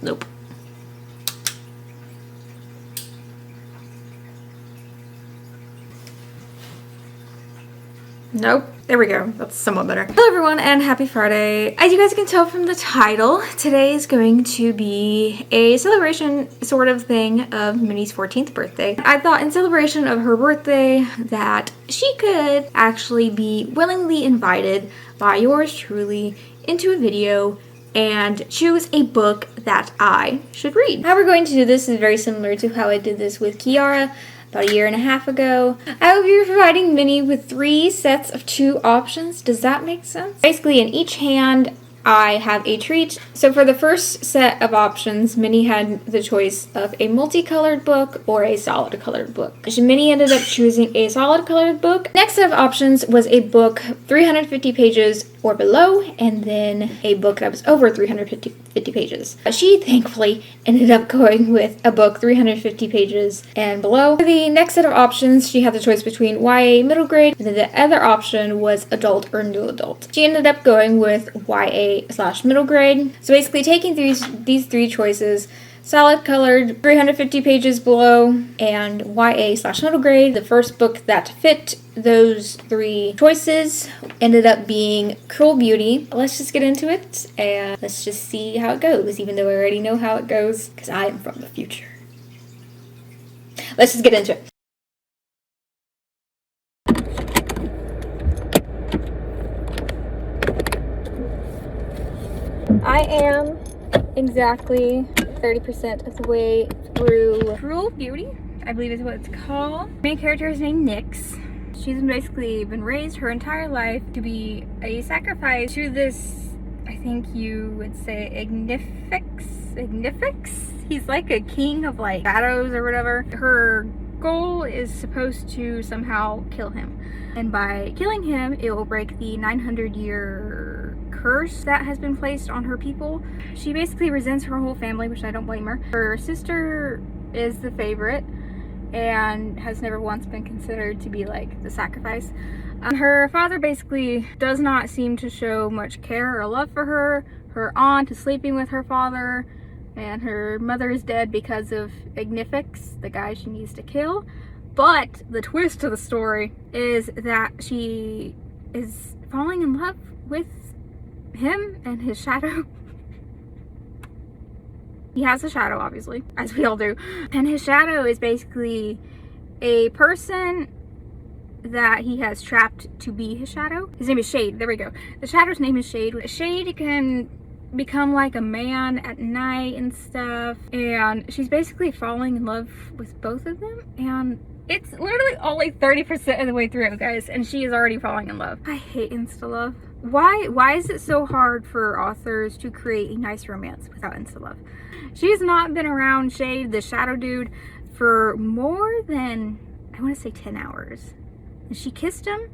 Nope. Nope. There we go. That's somewhat better. Hello everyone and happy Friday. As you guys can tell from the title, today is going to be a celebration sort of thing of Minnie's 14th birthday. I thought in celebration of her birthday that she could actually be willingly invited by yours truly into a video and choose a book that I should read. How we're going to do this is very similar to how I did this with Kiara about a year and a half ago. I will be providing Minnie with 3 sets of 2 options. Does that make sense? Basically, in each hand, I have a treat. So for the first set of options, Minnie had the choice of a multicolored book or a solid colored book. Minnie ended up choosing a solid colored book. Next set of options was a book 350 pages or below, and then a book that was over 350 pages. She thankfully ended up going with a book 350 pages and below. For the next set of options, she had the choice between YA middle grade, and then the other option was adult or new adult. She ended up going with YA/middle grade. So basically taking these 3 choices, solid colored, 350 pages below, and YA/middle grade. The first book that fit those 3 choices ended up being Cruel Beauty. Let's just get into it and let's just see how it goes, even though I already know how it goes because I am from the future. Let's just get into it. I am exactly 30% of the way through Cruel Beauty, I believe is what it's called. The main character is named Nyx. She's basically been raised her entire life to be a sacrifice to this, I think you would say, Ignifix? He's like a king of like shadows or whatever. Her goal is supposed to somehow kill him. And by killing him, it will break the 900-year curse that has been placed on her people. She basically resents her whole family, which I don't blame her. Her sister is the favorite and has never once been considered to be like the sacrifice. Her father basically does not seem to show much care or love for her. Her aunt is sleeping with her father, and her mother is dead because of Ignifix, the guy she needs to kill. But the twist to the story is that she is falling in love with him and his shadow. He has a shadow, obviously, as we all do. And his shadow is basically a person that he has trapped to be his shadow. His name is Shade. There we go. The shadow's name is Shade. Shade can become like a man at night and stuff. And she's basically falling in love with both of them. And it's literally only 30% of the way through, guys. And she is already falling in love. I hate insta-love. Why is it so hard for authors to create a nice romance without insta-love? She has not been around Shade, the shadow dude, for more than, I want to say 10 hours. And she kissed him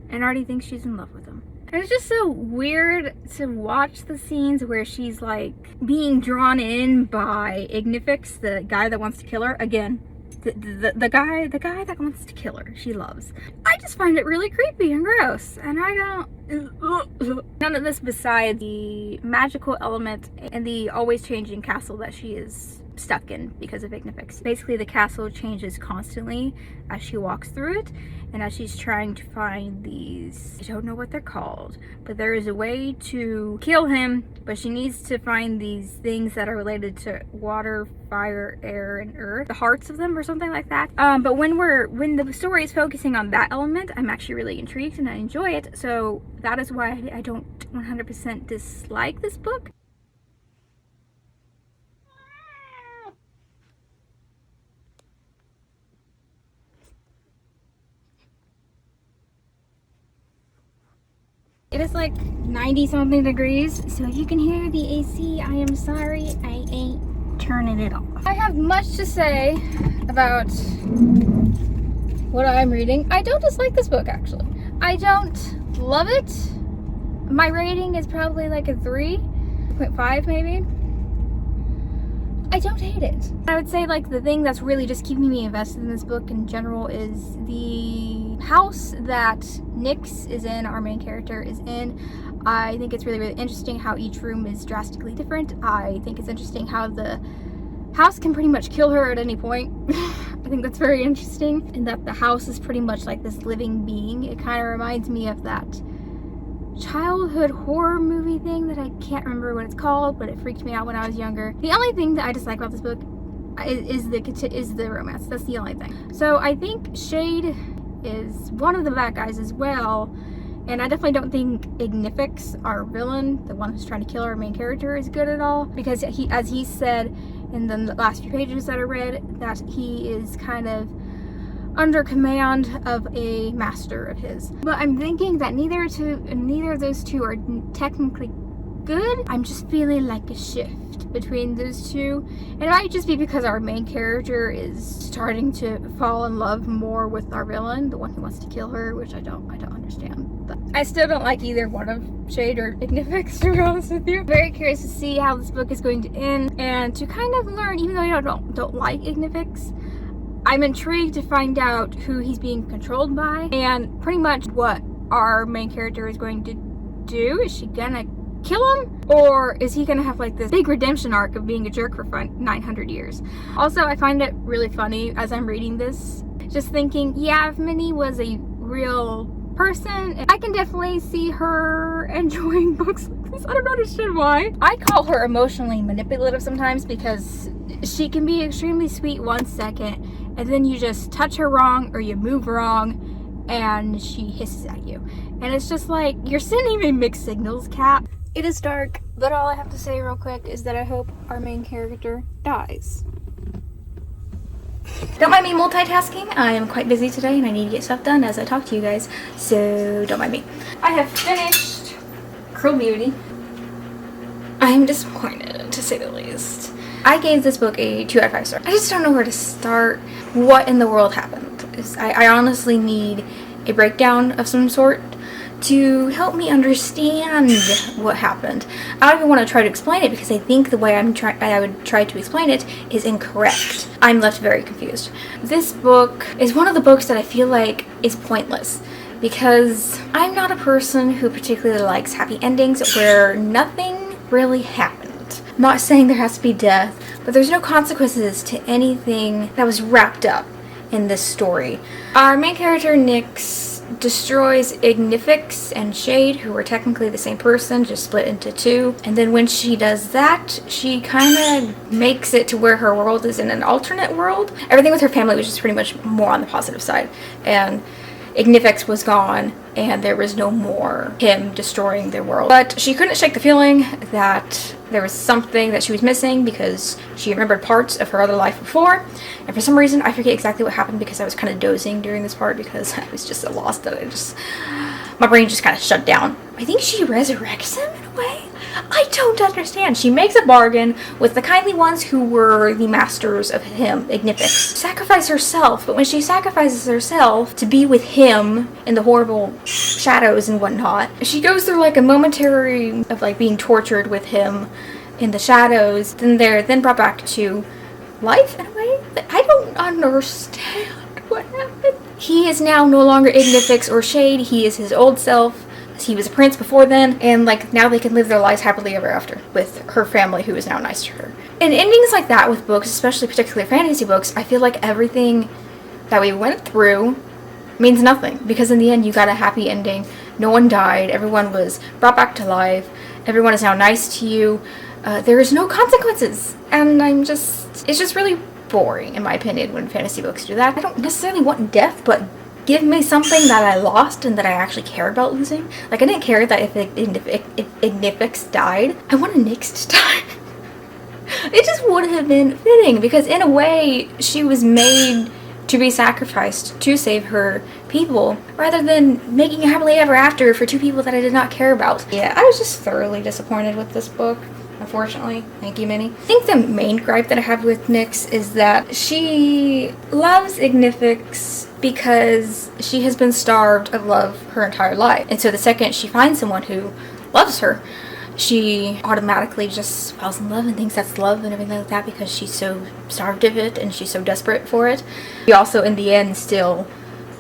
and already thinks she's in love with him. And it's just so weird to watch the scenes where she's like being drawn in by Ignifix, the guy that wants to kill her. Again, the guy that wants to kill her, she loves. I just find it really creepy and gross, and I don't. None of this besides the magical element and the always changing castle that she is stuck in because of Ignifix. Basically, the castle changes constantly as she walks through it, and as she's trying to find these, I don't know what they're called, but there is a way to kill him, but she needs to find these things that are related to water, fire, air, and earth, the hearts of them or something like that. But when the story is focusing on that element, I'm actually really intrigued and I enjoy it, so that is why I don't 100% dislike this book. It is like 90 something degrees, so if you can hear the AC, I am sorry, I ain't turning it off. I have much to say about what I'm reading. I don't dislike this book, actually. I don't love it. My rating is probably like a 3.5 maybe. I don't hate it. I would say like the thing that's really just keeping me invested in this book in general is the house that Nyx is in, our main character is in. I think it's really, really interesting how each room is drastically different. I think it's interesting how the house can pretty much kill her at any point. I think that's very interesting, and that the house is pretty much like this living being. It kind of reminds me of that childhood horror movie thing that I can't remember what it's called, but it freaked me out when I was younger. The only thing that I dislike about this book is the romance. That's the only thing. So I think Shade is one of the bad guys as well, and I definitely don't think Ignifix, our villain, the one who's trying to kill our main character, is good at all, because he, as he said in the last few pages that I read, that he is kind of under command of a master of his. But I'm thinking that neither of those two are technically good. I'm just feeling like a shift between those two. And it might just be because our main character is starting to fall in love more with our villain, the one who wants to kill her, which I don't understand. But I still don't like either one of Shade or Ignifix, to be honest with you. I'm very curious to see how this book is going to end, and to kind of learn, even though I don't like Ignifix, I'm intrigued to find out who he's being controlled by, and pretty much what our main character is going to do. Is she gonna kill him, or is he gonna have like this big redemption arc of being a jerk for 900 years? Also, I find it really funny as I'm reading this, just thinking, yeah, if Minnie was a real person, I can definitely see her enjoying books like this. I don't understand why. I call her emotionally manipulative sometimes, because she can be extremely sweet 1 second, and then you just touch her wrong or you move wrong and she hisses at you. And it's just like, you're sending me mixed signals, Cat. It is dark, but all I have to say real quick is that I hope our main character dies. Don't mind me multitasking. I am quite busy today and I need to get stuff done as I talk to you guys, so don't mind me. I have finished Cruel Beauty. I am disappointed, to say the least. I gave this book a 2 out of 5 stars. I just don't know where to start. What in the world happened? I honestly need a breakdown of some sort to help me understand what happened. I don't even want to try to explain it, because I think the way I would try to explain it is incorrect. I'm left very confused. This book is one of the books that I feel like is pointless, because I'm not a person who particularly likes happy endings where nothing really happened. I'm not saying there has to be death, but there's no consequences to anything that was wrapped up in this story. Our main character, Nyx, destroys Ignifix and Shade, who are technically the same person, just split into 2. And then when she does that, she kind of makes it to where her world is in an alternate world. Everything with her family was just pretty much more on the positive side. And Ignifix was gone, and there was no more him destroying their world. But she couldn't shake the feeling that there was something that she was missing, because she remembered parts of her other life before. And for some reason, I forget exactly what happened, because I was kind of dozing during this part, because I was just so lost that my brain just kind of shut down. I think she resurrects him in a way? I don't understand. She makes a bargain with the kindly ones who were the masters of him, Ignifix. Sacrifice herself, but when she sacrifices herself to be with him in the horrible shadows and whatnot, she goes through like a momentary of like being tortured with him in the shadows, then they're then brought back to life in a way. I don't understand what happened. He is now no longer Ignifix or Shade. He is his old self. He was a prince before then, and like now they can live their lives happily ever after with her family, who is now nice to her. And endings like that with books, especially particularly fantasy books, I feel like everything that we went through means nothing, because in the end you got a happy ending. No one died. Everyone was brought back to life. Everyone is now nice to you. There is no consequences, and it's just really boring in my opinion when fantasy books do that. I don't necessarily want death, but give me something that I lost and that I actually care about losing. Like, I didn't care that if Ignifix died. I wanted Nyx to die. It just would have been fitting, because in a way, she was made to be sacrificed to save her people, rather than making a happily ever after for 2 people that I did not care about. Yeah, I was just thoroughly disappointed with this book, unfortunately. Thank you, Minnie. I think the main gripe that I have with Nyx is that she loves Ignifix because she has been starved of love her entire life. And so the second she finds someone who loves her, she automatically just falls in love and thinks that's love and everything like that, because she's so starved of it and she's so desperate for it. She also, in the end, still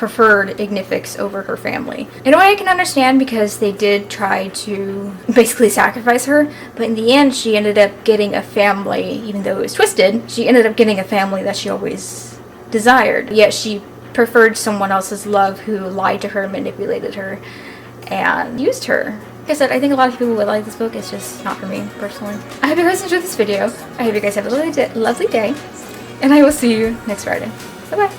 preferred Ignifix over her family. In a way I can understand, because they did try to basically sacrifice her, but in the end she ended up getting a family. Even though it was twisted, she ended up getting a family that she always desired, yet she preferred someone else's love who lied to her, manipulated her, and used her. Like I said, I think a lot of people would like this book. It's just not for me personally. I hope you guys enjoyed this video. I hope you guys have a lovely day, and I will see you next Friday. Bye bye.